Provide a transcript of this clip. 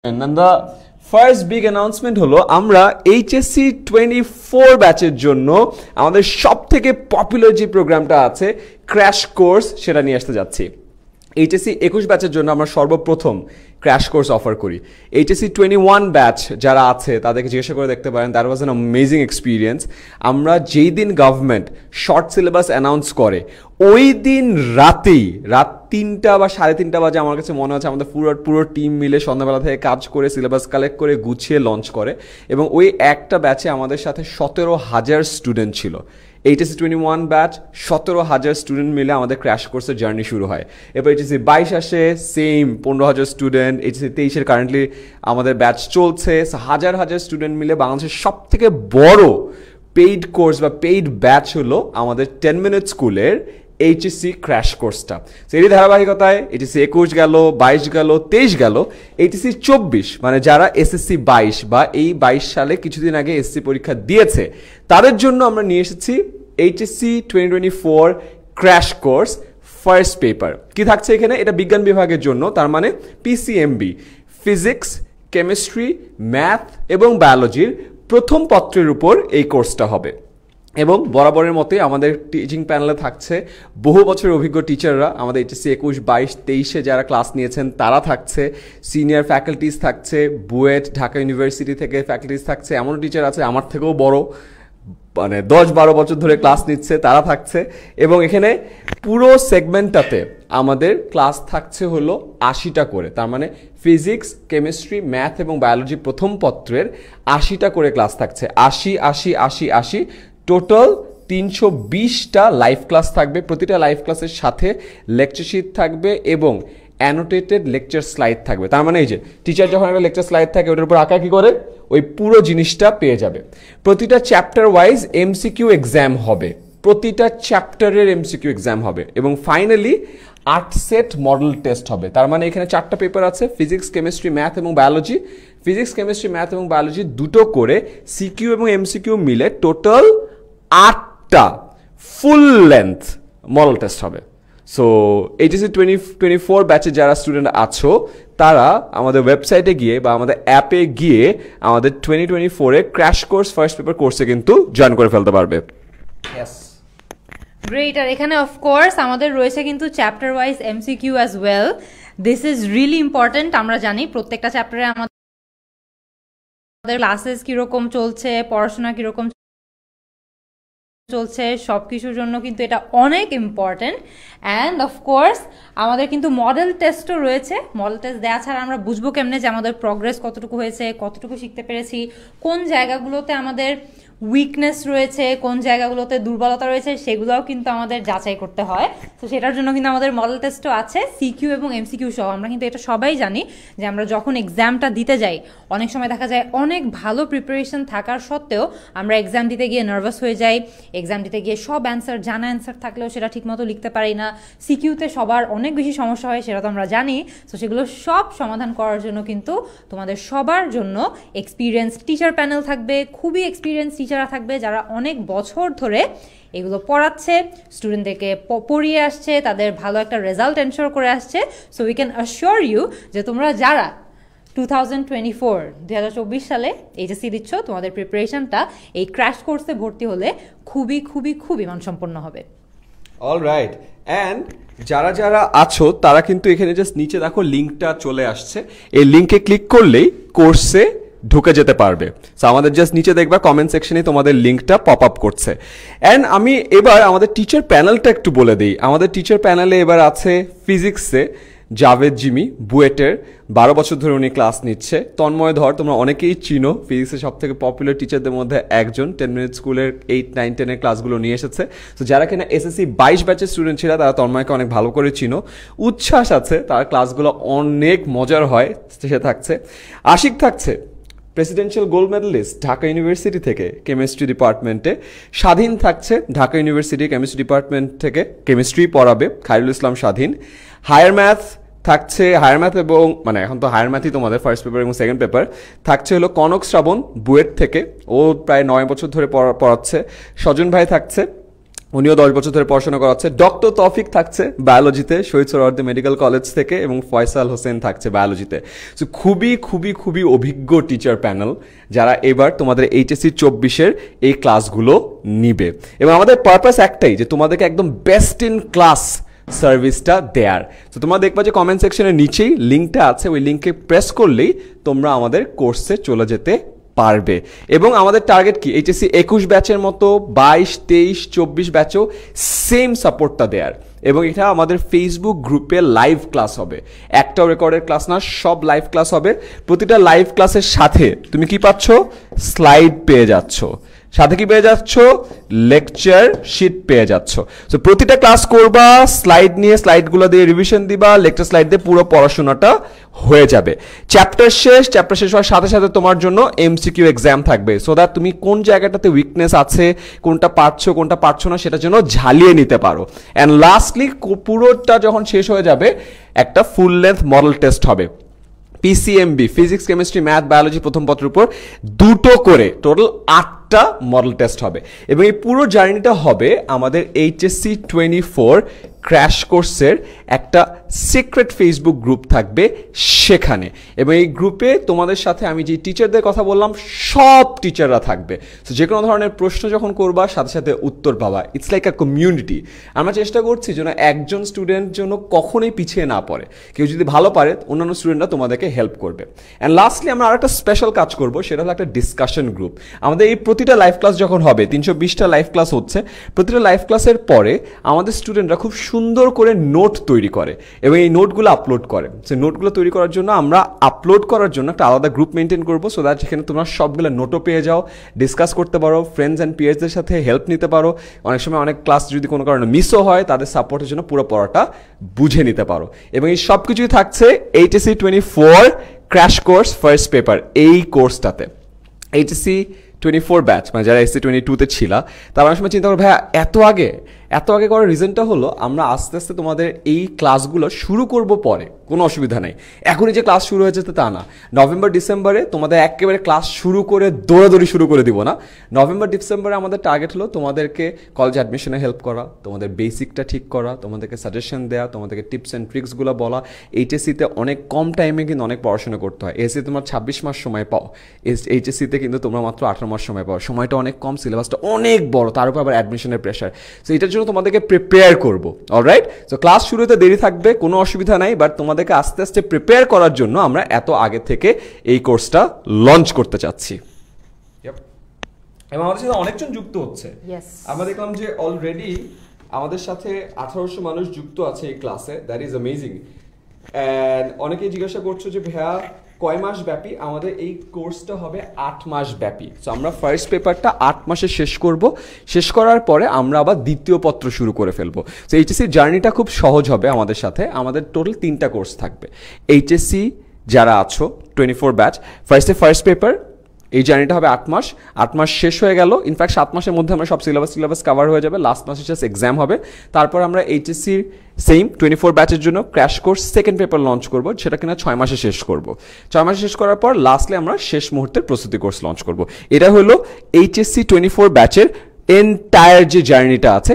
And the first big announcement হলো আমরা HSC 24 ব্যাচের জন্য আমাদের সবথেকে পপুলার যে প্রোগ্রামটা আছে ক্র্যাশ কোর্স সেটা নিয়ে আসতে যাচ্ছি। HSC 21 ব্যাচের জন্য আমরা সর্বপ্রথম ক্র্যাশ কোর্স অফার করি। HSC 21 ব্যাচ যারা আছে তাদেরকে জিজ্ঞাসা করে দেখতে পারেন, that was an amazing experience. আমরা যেই দিন গভর্নমেন্ট শর্ট সিলেবাস অ্যানাউন্স করে ওই দিন রাত 3টা বা 3:30 বাজে আমার কাছে মনে হচ্ছে আমাদের পুরো টিম মিলে সন্ধ্যাবেলা থেকে কাজ করে সিলেবাস কালেক্ট করে গুছিয়ে লঞ্চ করে, এবং ওই একটা ব্যাচে আমাদের সাথে 17,000 স্টুডেন্ট ছিল। HSC 21 ব্যাচ 17,000 স্টুডেন্ট মিলে আমাদের ক্র্যাশ কোর্সের জার্নি শুরু হয়। এরপর HSC 22 আসে, সেম 15,000 স্টুডেন্ট। HSC 23-এর কারেন্টলি আমাদের ব্যাচ চলছে। হাজার স্টুডেন্ট মিলে বাংলাদেশের সব থেকে বড় পেইড কোর্স বা পেইড ব্যাচ হলো আমাদের 10 মিনিট স্কুলের HSC ক্র্যাশ কোর্সটা। সেই ধারাবাহিকতায় HSC 21 গেল, 22 গেল, 23 গেল, HSC 24 মানে যারা SSC 22 বা এই 22 সালে কিছুদিন আগে SSC পরীক্ষা দিয়েছে তাদের জন্য আমরা নিয়ে এসেছি HSC 2024 crash course first paper. কি থাকছে এখানে? এটা বিজ্ঞান বিভাগের জন্য, তার মানে PCMB ফিজিক্স, কেমিস্ট্রি, ম্যাথ এবং বায়োলজির প্রথম পত্রের উপর এই কোর্সটা হবে। এবং বরাবরের মতোই আমাদের টিচিং প্যানেলে থাকছে বহু বছরের অভিজ্ঞ টিচাররা। আমাদের HSC 21, 22, 23-এ যারা ক্লাস নিয়েছেন তারা থাকছে, সিনিয়র ফ্যাকাল্টিস থাকছে, বুয়েট ঢাকা ইউনিভার্সিটি থেকে ফ্যাকাল্টিস থাকছে, এমন টিচার আছে আমার থেকেও বড়, মানে 10-12 বছর ধরে ক্লাস নিচ্ছে, তারা থাকছে। এবং এখানে পুরো সেগমেন্টটাতে আমাদের ক্লাস থাকছে হলো 80টা করে, তার মানে ফিজিক্স, কেমিস্ট্রি, ম্যাথ এবং বায়োলজি প্রথম পত্রের 80টা করে ক্লাস থাকছে। 80 টোটাল 320টা লাইভ ক্লাস থাকবে। প্রতিটা লাইভ ক্লাসের সাথে লেকচার শিট থাকবে এবং অ্যানোটেটেড লেকচার স্লাইড থাকবে। তার মানে এই যে টিচার যখন একটা লেকচার স্লাইড থাকে ওটার উপর আঁকা কি করে ওই পুরো জিনিসটা পেয়ে যাবে। প্রতিটা চ্যাপ্টার ওয়াইজ MCQ এক্সাম হবে, প্রতিটা চ্যাপ্টারের MCQ এক্সাম হবে এবং ফাইনালি 8 সেট মডেল টেস্ট হবে। তার মানে এখানে 4টা পেপার আছে, ফিজিক্স, কেমিস্ট্রি, ম্যাথ এবং বায়োলজি। ফিজিক্স, কেমিস্ট্রি, ম্যাথ এবং বায়োলজি দুটো করে CQ এবং MCQ মিলে টোটাল 8টা ফুল লেন্থ মডেল টেস্ট হবে। সো HSC 2024 ব্যাচে যারা স্টুডেন্ট আছো তারা আমাদের ওয়েবসাইটে গিয়ে বা আমাদের অ্যাপে গিয়ে আমাদের 2024-এ ক্র্যাশ কোর্স ফার্স্ট পেপার কোর্সে কিন্তু জয়েন করে ফেলতে পারবে। গ্রেট। আর এখানে অফকোর্স আমাদের রয়েছে কিন্তু chapter wise MCQ as well. This is really important. আমরা জানি প্রত্যেকটা চ্যাপ্টারে আমাদের ক্লাসেস কিরকম চলছে, পড়াশোনা কিরকম চলছে, সব কিছুর জন্য কিন্তু এটা অনেক ইম্পর্টেন্ট। অ্যান্ড অফকোর্স আমাদের কিন্তু মডেল টেস্টও রয়েছে। মডেল টেস্ট দেওয়া ছাড়া আমরা বুঝবো কেমনে যে আমাদের প্রগ্রেস কতটুকু হয়েছে, কতটুকু শিখতে পেরেছি, কোন জায়গাগুলোতে আমাদের উইকনেস রয়েছে, কোন জায়গাগুলোতে দুর্বলতা রয়েছে, সেগুলোও কিন্তু আমাদের যাচাই করতে হয়। তো সেটার জন্য কিন্তু আমাদের মডেল টেস্টও আছে, CQ এবং MCQ সহ। আমরা কিন্তু এটা সবাই জানি যে আমরা যখন এক্সামটা দিতে যাই অনেক সময় দেখা যায় অনেক ভালো প্রিপারেশন থাকার সত্ত্বেও আমরা এক্সাম দিতে গিয়ে নার্ভাস হয়ে যাই। এক্সাম দিতে গিয়ে সব জানা অ্যান্সার থাকলেও সেটা ঠিকমতো লিখতে পারি না। CQতে সবার অনেক বেশি সমস্যা হয়, সেটা তো আমরা জানি। তো সেগুলো সব সমাধান করার জন্য কিন্তু তোমাদের সবার জন্য এক্সপিরিয়েন্স টিচার প্যানেল থাকবে, খুবই এক্সপিরিয়েন্স টিচাররা থাকবে যারা অনেক বছর ধরে এগুলো পড়াচ্ছে, স্টুডেন্টদেরকে পড়িয়ে আসছে, তাদের ভালো একটা রেজাল্ট এনশোর করে আসছে। So we can assure you যে তোমরা যারা 2024 সালে HSC দিচ্ছ, তোমাদের প্রিপারেশনটা এই ক্র্যাশ কোর্সে ভর্তি হলে খুবই মানসম্পন্ন হবে। অলরাইট। অ্যান্ড যারা আছো তারা কিন্তু এখানে জাস্ট নিচে দেখো লিঙ্কটা চলে আসছে, এই লিঙ্কে ক্লিক করলেই কোর্সে ঢুকে যেতে পারবে। সো আমাদের জাস্ট নিচে দেখবা কমেন্ট সেকশনে তোমাদের লিঙ্কটা পপ আপ করছে। অ্যান্ড আমি এবার আমাদের টিচার প্যানেলটা একটু বলে দিই। আমাদের টিচার প্যানেলে এবার আছে ফিজিক্সে জাভেদ জিমি, বুয়েটের 12 বছর ধরে উনি ক্লাস নিচ্ছে। তন্ময় ধর তোমরা অনেকেই চিনো, ফিজিক্সের সব থেকে পপুলার টিচারদের মধ্যে একজন। 10 মিনিট স্কুলের 8, 9, 10-এর ক্লাসগুলো নিয়ে এসেছে। তো যারা কিনা SSC 22 ব্যাচের স্টুডেন্ট ছিল তারা তন্ময়কে অনেক ভালো করে চিনো। উচ্ছ্বাস আছে, তার ক্লাসগুলো অনেক মজার হয়, সে থাকছে। আশিক থাকছে, presidential gold medalist Dhaka university থেকে কেমিস্ট্রি ডিপার্টমেন্টে। স্বাধীন থাকছে ঢাকা ইউনিভার্সিটি কেমিস্ট্রি ডিপার্টমেন্ট থেকে, কেমিস্ট্রি পড়াবে খায়রুল ইসলাম স্বাধীন। হায়ার ম্যাথ থাকছে, হায়ার ম্যাথ এবং মানে এখন তো হায়ার ম্যাথই তোমাদের ফার্স্ট পেপার এবং সেকেন্ড পেপার থাকছে হলো কনক শ্রাবণ বুয়েট থেকে, ও প্রায় 9 বছর ধরে পড়াচ্ছে। স্বজন ভাই থাকছে উনিও 10 বছর ধরে পড়াশোনা করাচ্ছে। ডক্টর তৌফিক থাকছে বায়োলজিতে শহীদ সোহরাওয়ার্দী মেডিকেল কলেজ থেকে, এবং ফয়সাল হোসেন থাকছে বায়োলজিতে। সো খুবই খুবই খুবই অভিজ্ঞ টিচার প্যানেল যারা এবার তোমাদের এইচএসসি 24-এর এই ক্লাসগুলো নিবে। এবং আমাদের পারপাস একটাই, যে তোমাদেরকে একদম বেস্ট ইন ক্লাস সার্ভিসটা দেয়ার। তো তোমরা দেখবা যে কমেন্ট সেকশনের নিচেই লিঙ্কটা আছে, ওই লিঙ্কে প্রেস করলেই তোমরা আমাদের কোর্সে চলে যেতে পারবে। এবং আমাদের টার্গেট কি, এইচএসসি 21 ব্যাচের মতো 22, 23, 24 ব্যাচেও সেম সাপোর্টটা দেয়ার। এবং এটা আমাদের ফেসবুক গ্রুপে লাইভ ক্লাস হবে, একটাও রেকর্ডের ক্লাস না, সব লাইভ ক্লাস হবে। প্রতিটা লাইভ ক্লাসের সাথে তুমি কি পাচ্ছ, স্লাইড পেয়ে যাচ্ছ, সাথে কি পেয়ে যাচ্ছ, লেকচার শিট পেয়ে যাচ্ছ। সো প্রতিটা ক্লাস করবা, স্লাইড নিয়ে স্লাইডগুলো দিয়ে রিভিশন দিবা, লেকচার স্লাইড দিয়ে পুরো পড়াশোনাটা হয়ে যাবে। চ্যাপ্টার শেষ হওয়ার সাথে সাথে তোমার জন্য এমসিকিউ এক্সাম থাকবে, সো দ্যাট তুমি কোন জায়গাটাতে উইকনেস আছে, কোনটা পারছো না, সেটার জন্য ঝালিয়ে নিতে পারো। অ্যান্ড লাস্টলি পুরোটা যখন শেষ হয়ে যাবে, একটা ফুল লেন্থ মডেল টেস্ট হবে, PCMB, physics, chemistry, math, biology প্রথম পত্রের উপর 2টো করে টোটাল 8টা মডেল টেস্ট হবে। এবং এই পুরো জার্নিটা হবে আমাদের এইচএসসি 24 ক্র্যাশ কোর্সের একটা সিক্রেট ফেসবুক গ্রুপ থাকবে সেখানে। এবং এই গ্রুপে তোমাদের সাথে আমি যে টিচারদের কথা বললাম সব টিচাররা থাকবে। তো যে কোনো ধরনের প্রশ্ন যখন করবা সাথে সাথে উত্তর পাবা। It's like a community. আমরা চেষ্টা করছি যেন একজন স্টুডেন্ট যেন কখনোই পিছিয়ে না পড়ে, কেউ যদি ভালো পারে অন্যান্য স্টুডেন্টরা তোমাদেরকে হেল্প করবে। অ্যান্ড লাস্টলি আমরা আরেকটা স্পেশাল কাজ করবো, সেটা হলো একটা ডিসকাশন গ্রুপ। আমাদের এই প্রতিটা লাইভ ক্লাস যখন হবে, 320টা লাইভ ক্লাস হচ্ছে, প্রতিটা লাইভ ক্লাসের পরে আমাদের স্টুডেন্টরা খুব সুন্দর করে নোট তৈরি করে এবং এই নোটগুলো আপলোড করে। সেই নোটগুলো তৈরি করার জন্য আমরা আপলোড করার জন্য একটা আলাদা গ্রুপ মেনটেন করবো, সো দ্যাট যেখানে তোমরা সবগুলো নোটও পেয়ে যাও, ডিসকাস করতে পারো, ফ্রেন্ডস অ্যান্ড পিয়ার্সদের সাথে হেল্প নিতে পারো। অনেক সময় অনেক ক্লাস যদি কোনো কারণে মিসও হয়, তাদের সাপোর্টের জন্য পুরো পড়াটা বুঝে নিতে পারো। এবং এই সব কিছুই থাকছে HSC 24 crash course first paper এই কোর্সটাতে। এইচএসসি 24 ব্যাচ, মানে যারা এসসি 22-তে ছিল, তারা অনেক সময় চিন্তা করো ভাইয়া এত আগে করার রিজনটা হলো আমরা আস্তে আস্তে তোমাদের এই ক্লাসগুলো শুরু করব পরে, কোনো অসুবিধা নেই। এখনই যে ক্লাস শুরু হয়েছে তা না, নভেম্বর ডিসেম্বরে তোমাদের একেবারে ক্লাস শুরু করে দৌড়াদৌড়ি শুরু করে দিব না। নভেম্বর ডিসেম্বরে আমাদের টার্গেট হলো তোমাদেরকে কলেজ অ্যাডমিশনে হেল্প করা, তোমাদের বেসিকটা ঠিক করা, তোমাদেরকে সাজেশন দেওয়া, তোমাদেরকে টিপস অ্যান্ড ট্রিক্সগুলো বলা। এইচএসসিতে অনেক কম টাইমে কিন্তু অনেক পড়াশোনা করতে হয়। এসসিতে তোমরা 26 মাস সময় পাও, এইচএসসিতে কিন্তু তোমরা মাত্র 18 মাস সময় পাও। সময়টা অনেক কম, সিলেবাসটা অনেক বড়, তার উপর আবার অ্যাডমিশনের প্রেশার। সো এটার জন্য তোমাদেরকে প্রিপেয়ার করবো। অলরাইট, সো ক্লাস শুরুতে দেরি থাকবে, কোনো অসুবিধা নাই, বাট তোমাদেরকে আস্তে আস্তে প্রিপেয়ার করার জন্য আমরা এত আগে থেকে এই কোর্সটা লঞ্চ করতে চাচ্ছি। এবং আমাদের সাথে অনেকজন যুক্ত হচ্ছে। আমরা দেখলাম যে অলরেডি আমাদের সাথে 1800 মানুষ যুক্ত আছে এই ক্লাসে। That is amazing. অ্যান্ড অনেকেই জিজ্ঞাসা করছো যে ভাইয়া কয় মাস ব্যাপী? আমাদের এই কোর্সটা হবে 8 মাস ব্যাপী। সো আমরা ফার্স্ট পেপারটা 8 মাসে শেষ করব, শেষ করার পরে আমরা আবার দ্বিতীয় পত্র শুরু করে ফেলবো। সো এইচএসসি জার্নিটা খুব সহজ হবে আমাদের সাথে। আমাদের টোটাল 3টা কোর্স থাকবে। এইচএসসি যারা আছো 24 ব্যাচ, ফার্স্ট পেপার, এই জার্নিটা হবে 8 মাস। 8 মাস শেষ হয়ে গেল, ইনফ্যাক্ট 7 মাসের মধ্যে আমরা সব সিলেবাস কভার হয়ে যাবে। লাস্ট মাসে জাস্ট এক্সাম হবে। তারপর আমরা এইচএসসির সেম 24 ব্যাচের জন্য crash course second paper launch করব, সেটা কিনা 6 মাসে শেষ করব। 6 মাসে শেষ করার পর লাস্টলি আমরা শেষ মুহূর্তের প্রস্তুতি কোর্স লঞ্চ করব। এটা হলো এইচএসসি 24 ব্যাচের এন্টায়ার যে জার্নিটা আছে।